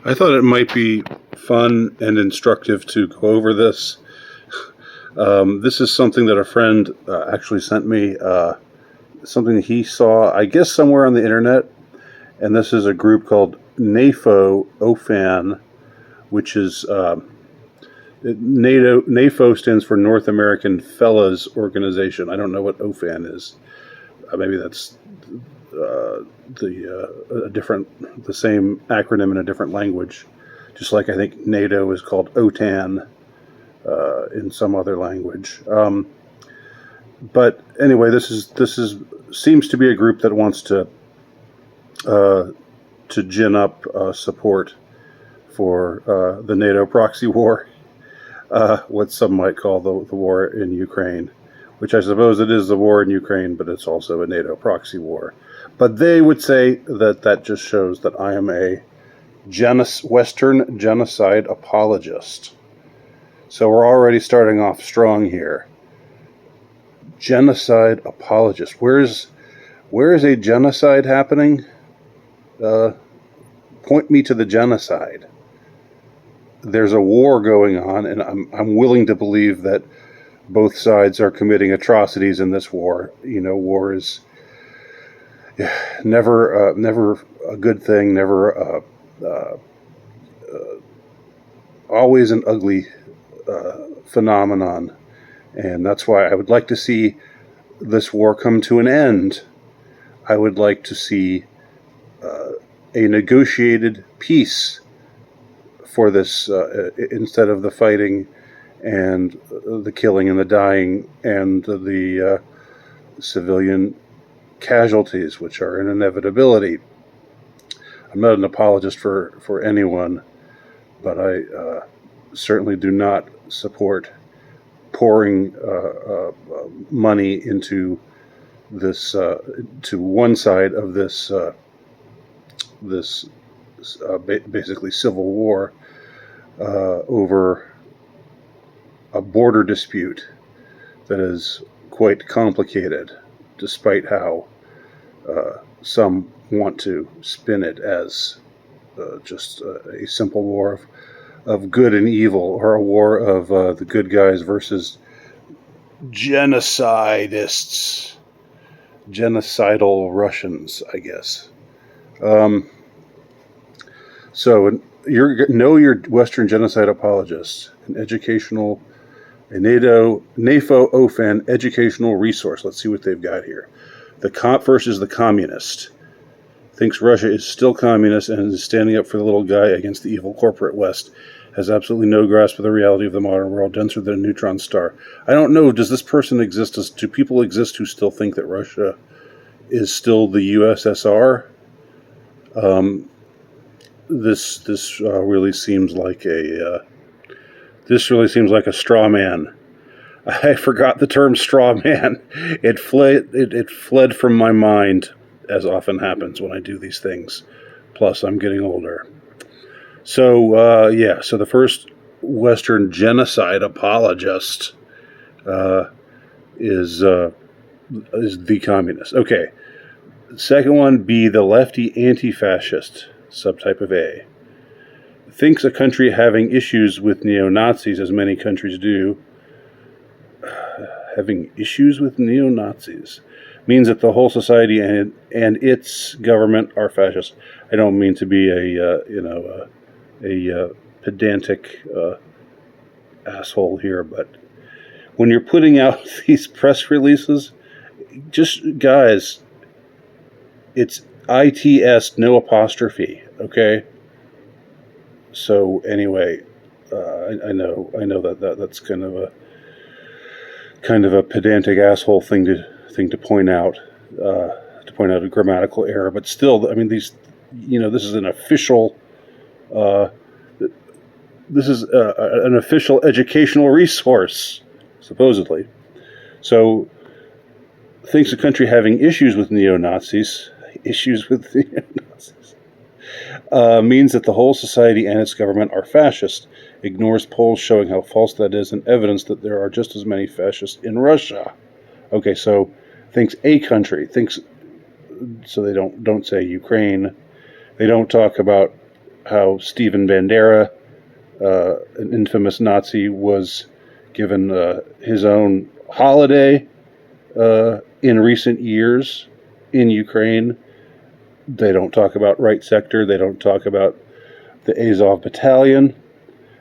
I thought it might be fun and instructive to go over this. This is something that a friend actually sent me, something he saw, I guess, somewhere on the internet. And this is a group called NAFO OFAN, which is NAFO stands for North American Fellas Organization. I don't know what OFAN is. Maybe that's the same acronym in a different language, just like I think NATO is called OTAN in some other language. But anyway, this seems to be a group that wants to gin up support for the NATO proxy war, what some might call the war in Ukraine, which I suppose it is the war in Ukraine, but it's also a NATO proxy war. But they would say that just shows that I am a Western genocide apologist. So we're already starting off strong here. Genocide apologist. Where is a genocide happening? Point me to the genocide. There's a war going on, and I'm willing to believe that both sides are committing atrocities in this war. You know, war is never a good thing. Never always an ugly phenomenon, and that's why I would like to see this war come to an end. I would like to see a negotiated peace for this instead of the fighting and the killing and the dying and the civilian casualties, which are an inevitability. I'm not an apologist for anyone, but I certainly do not support pouring money into this to one side of this basically civil war over a border dispute that is quite complicated, despite how some want to spin it as just a simple war of good and evil, or a war of the good guys versus genocidal Russians, I guess. So your Western genocide apologist, a NAFO OFAN educational resource. Let's see what they've got here. First is the communist. Thinks Russia is still communist and is standing up for the little guy against the evil corporate West. Has absolutely no grasp of the reality of the modern world, denser than a neutron star. I don't know, does this person exist? Do people exist who still think that Russia is still the USSR? This really seems like a straw man. I forgot the term straw man. It fled from my mind, as often happens when I do these things. Plus, I'm getting older. So so the first Western genocide apologist is the communist. Okay. Second one, be the lefty anti-fascist, subtype of A. Thinks a country having issues with neo-Nazis, as many countries do, having issues with neo-Nazis means that the whole society and its government are fascist. I don't mean to be a pedantic asshole here, but when you're putting out these press releases, just guys, it's ITS, no apostrophe, okay? So anyway, I know that's kind of a pedantic asshole thing to point out a grammatical error, but still, I mean, this is an official an official educational resource, supposedly. So, thinks a country having issues with neo-Nazis means that the whole society and its government are fascist, ignores polls showing how false that is, and evidence that there are just as many fascists in Russia. Okay, so thinks a country, so they don't say Ukraine. They don't talk about how Stephen Bandera, an infamous Nazi, was given his own holiday in recent years in Ukraine. They don't talk about Right Sector. They don't talk about the Azov Battalion,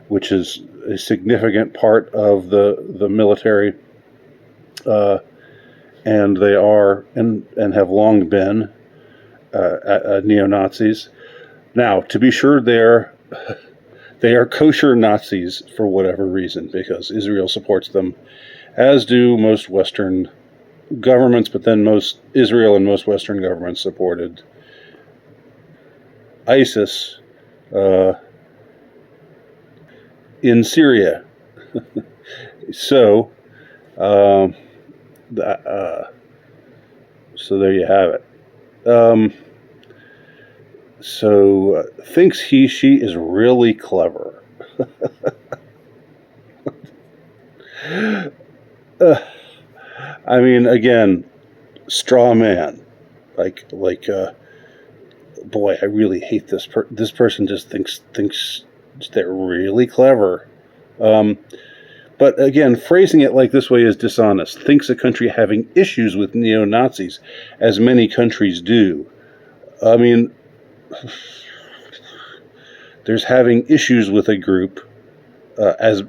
which is a significant part of the military, and they are and have long been neo-Nazis. Now, to be sure, they are kosher Nazis for whatever reason, because Israel supports them, as do most Western governments. But then Israel and most Western governments supported ISIS in Syria. So, so there you have it. Thinks she is really clever. I mean, again, straw man. Boy, I really hate this. This person just thinks they're really clever. But again, phrasing it like this way is dishonest. Thinks a country having issues with neo-Nazis, as many countries do. I mean, there's having issues with a group. That's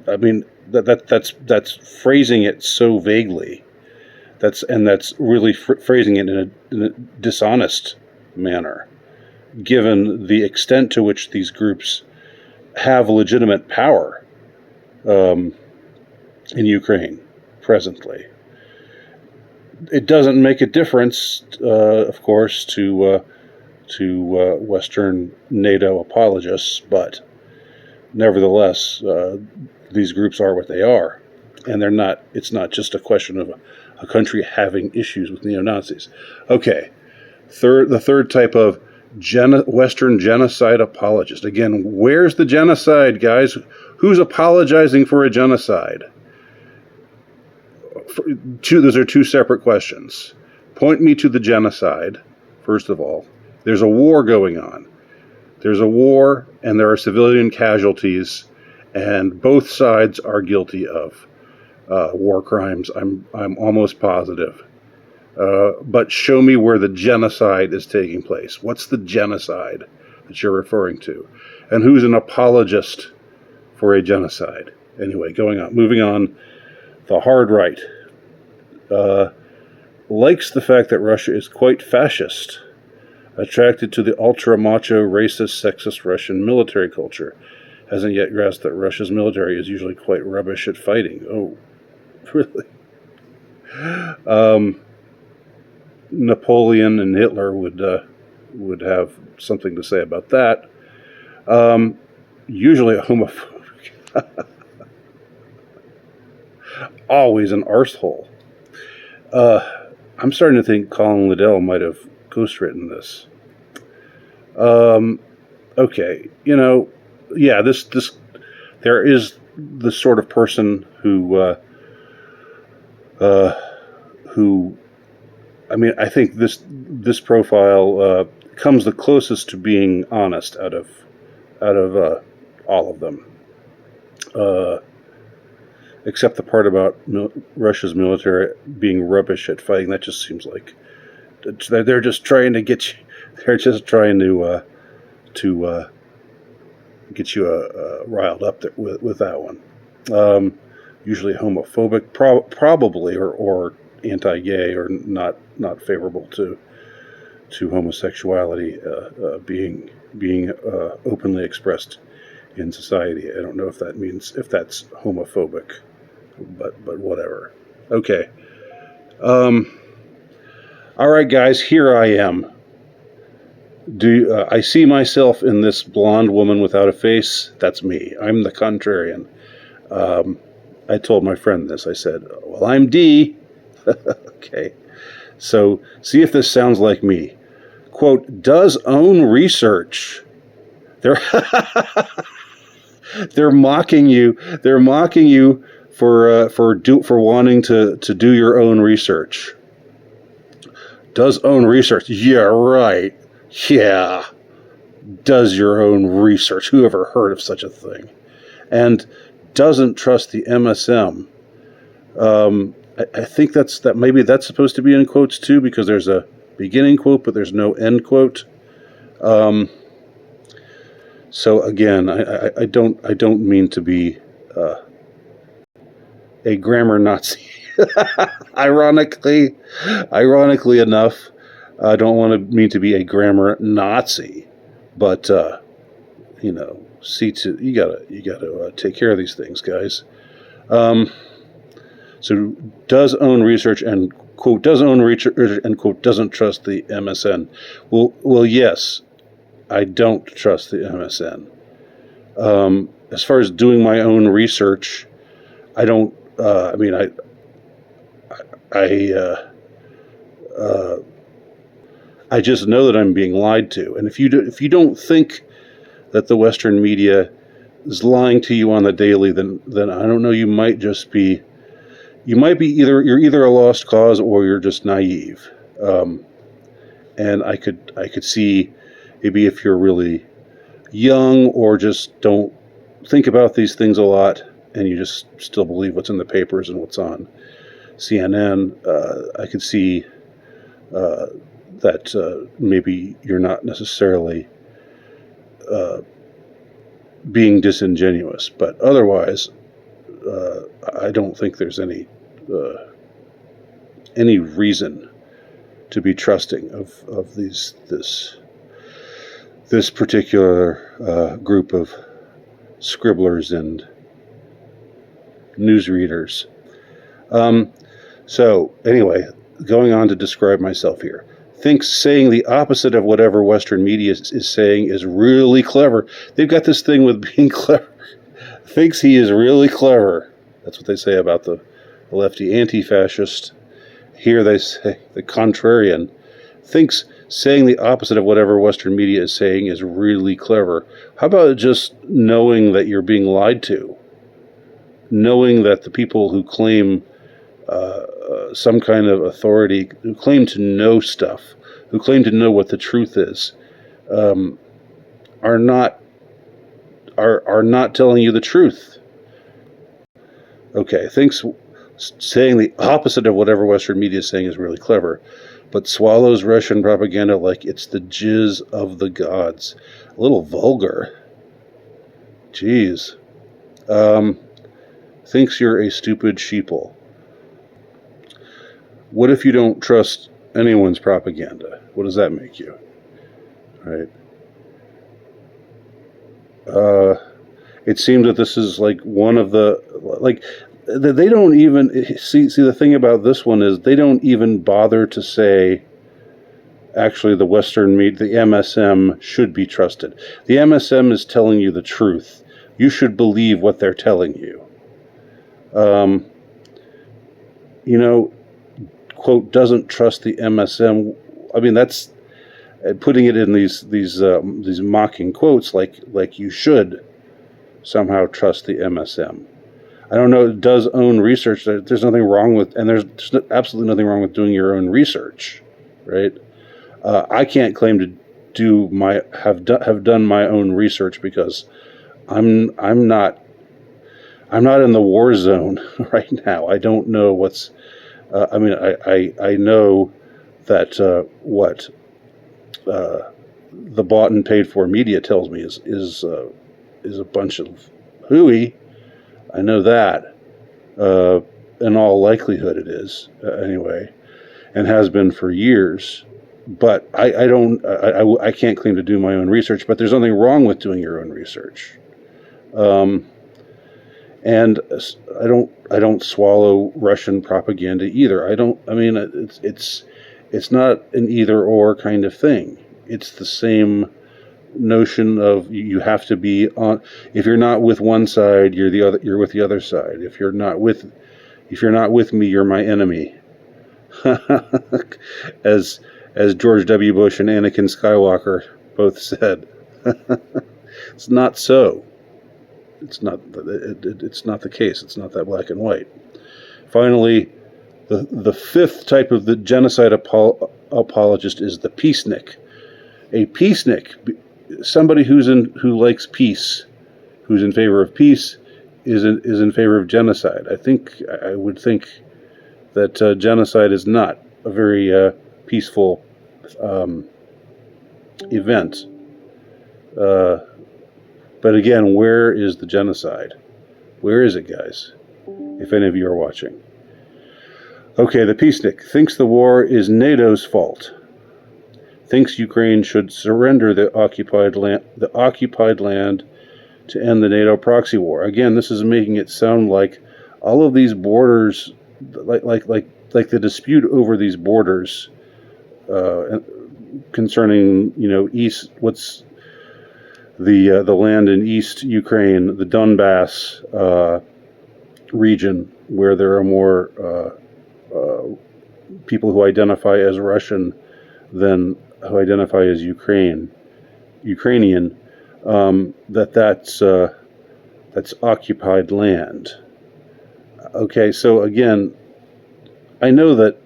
phrasing it so vaguely. That's really phrasing it in a dishonest manner, given the extent to which these groups have legitimate power in Ukraine presently. It doesn't make a difference, of course, to Western NATO apologists, but nevertheless, these groups are what they are, and they're not. It's not just a question of a country having issues with neo-Nazis. Okay, the third type of Western genocide apologist. Again, where's the genocide, guys? Who's apologizing for a genocide? Those are two separate questions. Point me to the genocide, first of all. There's a war going on. There's a war, and there are civilian casualties, and both sides are guilty of war crimes. I'm almost positive. But show me where the genocide is taking place. What's the genocide that you're referring to? And who's an apologist for a genocide? Anyway, moving on. The hard right likes the fact that Russia is quite fascist, attracted to the ultra-macho, racist, sexist Russian military culture. Hasn't yet grasped that Russia's military is usually quite rubbish at fighting. Oh, really? Napoleon and Hitler would have something to say about that. Usually a homophobic. Always an arsehole. I'm starting to think Colin Liddell might have ghostwritten this. Okay, this there is the sort of person who I think this profile comes the closest to being honest out of all of them, except the part about Russia's military being rubbish at fighting. That just seems like they're just trying to get you. They're just trying to get you riled up with that one. Usually homophobic, probably, or anti-gay, or not favorable to homosexuality being openly expressed in society. I don't know if that's homophobic, but whatever. Okay. All right, guys, here I am. I see myself in this blonde woman without a face? That's me. I'm the contrarian. I told my friend this. I said, well, I'm D. Okay. So see if this sounds like me. Quote, does own research. They're mocking you. They're mocking you for wanting to do your own research. Does own research. Yeah, right. Yeah. does your own research. Who ever heard of such a thing? And doesn't trust the MSM. I think that maybe that's supposed to be in quotes too, because there's a beginning quote, but there's no end quote. So again, I don't mean to be a grammar Nazi. Ironically enough, I don't want to mean to be a grammar Nazi, but you gotta take care of these things, guys. So does own research and quote does own research and quote doesn't trust the MSN. Well, yes, I don't trust the MSN. As far as doing my own research, I don't. I just know that I'm being lied to, and if you don't think that the Western media is lying to you on the daily, then I don't know. You're either a lost cause or you're just naive. And I could see maybe if you're really young or just don't think about these things a lot, and you just still believe what's in the papers and what's on CNN, I could see that maybe you're not necessarily being disingenuous. But otherwise, I don't think there's any reason to be trusting of this particular group of scribblers and newsreaders. So anyway, going on to describe myself here. Thinks saying the opposite of whatever Western media is saying is really clever. They've got this thing with being clever. Thinks he is really clever. That's what they say about the lefty anti-fascist. Here they say the contrarian. Thinks saying the opposite of whatever Western media is saying is really clever. How about just knowing that you're being lied to? Knowing that the people who claim some kind of authority, who claim to know stuff, who claim to know what the truth is, are not telling you the truth. Okay, thinks saying the opposite of whatever Western media is saying is really clever, but swallows Russian propaganda like it's the jizz of the gods. A little vulgar. Jeez. Thinks you're a stupid sheeple. What if you don't trust anyone's propaganda? What does that make you? Right. It seems that this is like one of they don't even see the thing about this one is they don't even bother to say actually the Western media, the MSM should be trusted. The MSM is telling you the truth. You should believe what they're telling you. Quote, doesn't trust the MSM. I mean, that's putting it in these mocking quotes, like you should somehow trust the MSM. I don't know. It does own research. There's nothing wrong with, and there's absolutely nothing wrong with doing your own research, right? I can't claim to have done my own research because I'm not in the war zone right now. I don't know what's. I know that what the bought and paid for media tells me is a bunch of hooey. I know that. In all likelihood, it is anyway, and has been for years. But I can't claim to do my own research. But there's nothing wrong with doing your own research. And I don't swallow Russian propaganda either. It's not an either or kind of thing. It's the same notion of you have to be on. If you're not with one side, you're with the other side. If you're not with me, you're my enemy. as George W. Bush and Anakin Skywalker both said. It's not so. It's not the case. It's not that black and white. Finally, the fifth type of the genocide apologist is the peacenik. A peacenik somebody who likes peace, who's in favor of peace, is in favor of genocide. I would think that genocide is not a very peaceful event. But again, where is the genocide? Where is it, guys? If any of you are watching. Okay, the peacenik thinks the war is NATO's fault. Thinks Ukraine should surrender the occupied land to end the NATO proxy war. Again, this is making it sound like all of these borders, like the dispute over these borders, concerning east, what's the land in East Ukraine, the Donbass region, where there are more people who identify as Russian than who identify as Ukrainian. That's occupied land. Okay, so again, I know that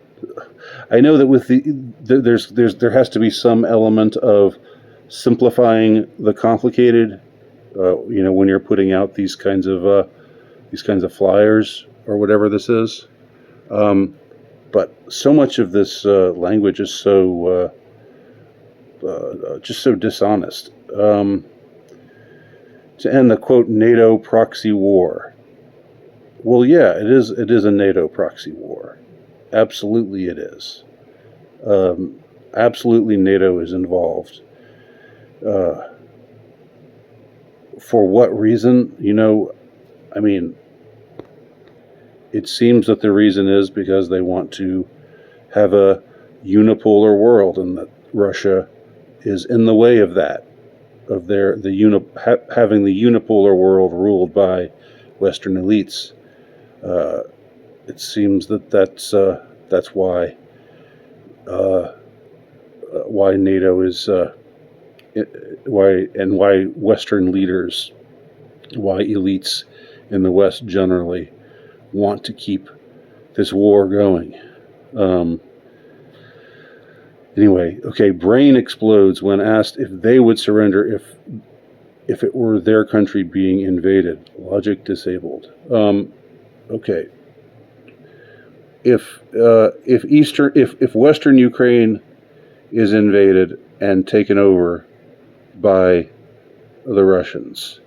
with there has to be some element of simplifying the complicated. When you're putting out these kinds of flyers or whatever this is, but so much of this language is so just so dishonest. To end the quote NATO proxy war. Well, yeah, it is a NATO proxy war. Absolutely, it is. Absolutely, NATO is involved. For what reason? It seems that the reason is because they want to have a unipolar world, and that Russia is in the way of that, of having the unipolar world ruled by Western elites. It seems that's why NATO is why Western leaders, why elites in the West generally want to keep this war going. Anyway, okay, brain explodes when asked if they would surrender if it were their country being invaded. Logic disabled. Okay. If Western Ukraine is invaded and taken over by the Russians,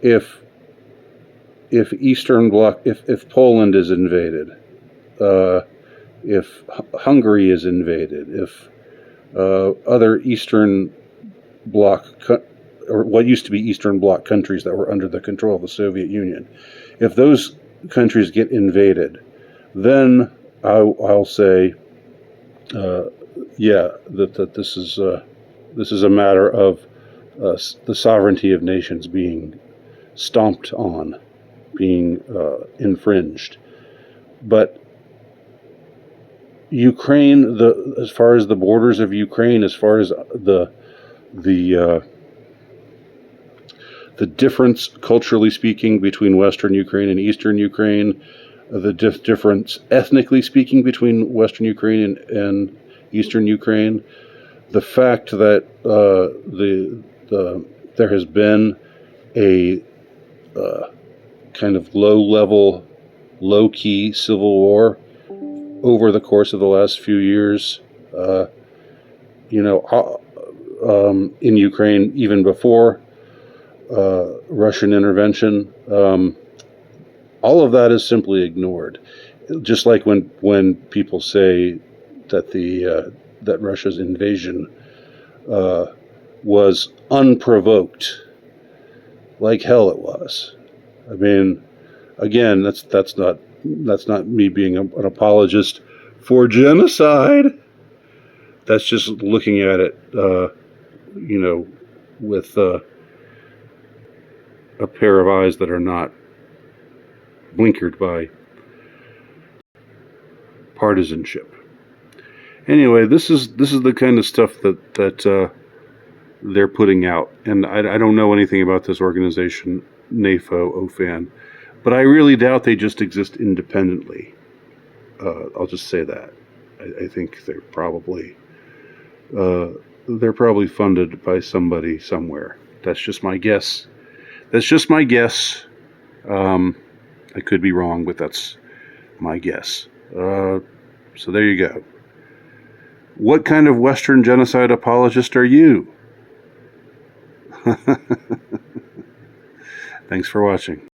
if Eastern Bloc, if Poland is invaded, if Hungary is invaded, if other Eastern Bloc, or what used to be Eastern Bloc countries that were under the control of the Soviet Union, if those countries get invaded, then I'll say, that this is a matter of the sovereignty of nations being stomped on, being infringed. But Ukraine, as far as the borders of Ukraine, as far as the difference, culturally speaking, between Western Ukraine and Eastern Ukraine, the difference ethnically speaking between Western Ukraine and Eastern Ukraine, the fact that there has been a kind of low-level, low-key civil war over the course of the last few years, in Ukraine, even before Russian intervention, all of that is simply ignored. Just like when people say that that Russia's invasion was unprovoked, like hell it was. I mean, again, that's not me being an apologist for genocide. That's just looking at it, with a pair of eyes that are not blinkered by partisanship. Anyway, this is the kind of stuff that they're putting out, and I don't know anything about this organization, NAFO, OFAN, but I really doubt they just exist independently. I'll just say that. I think they're probably they're probably funded by somebody somewhere. That's just my guess. That's just my guess. I could be wrong, but that's my guess. So there you go. What kind of Western genocide apologist are you? Thanks for watching.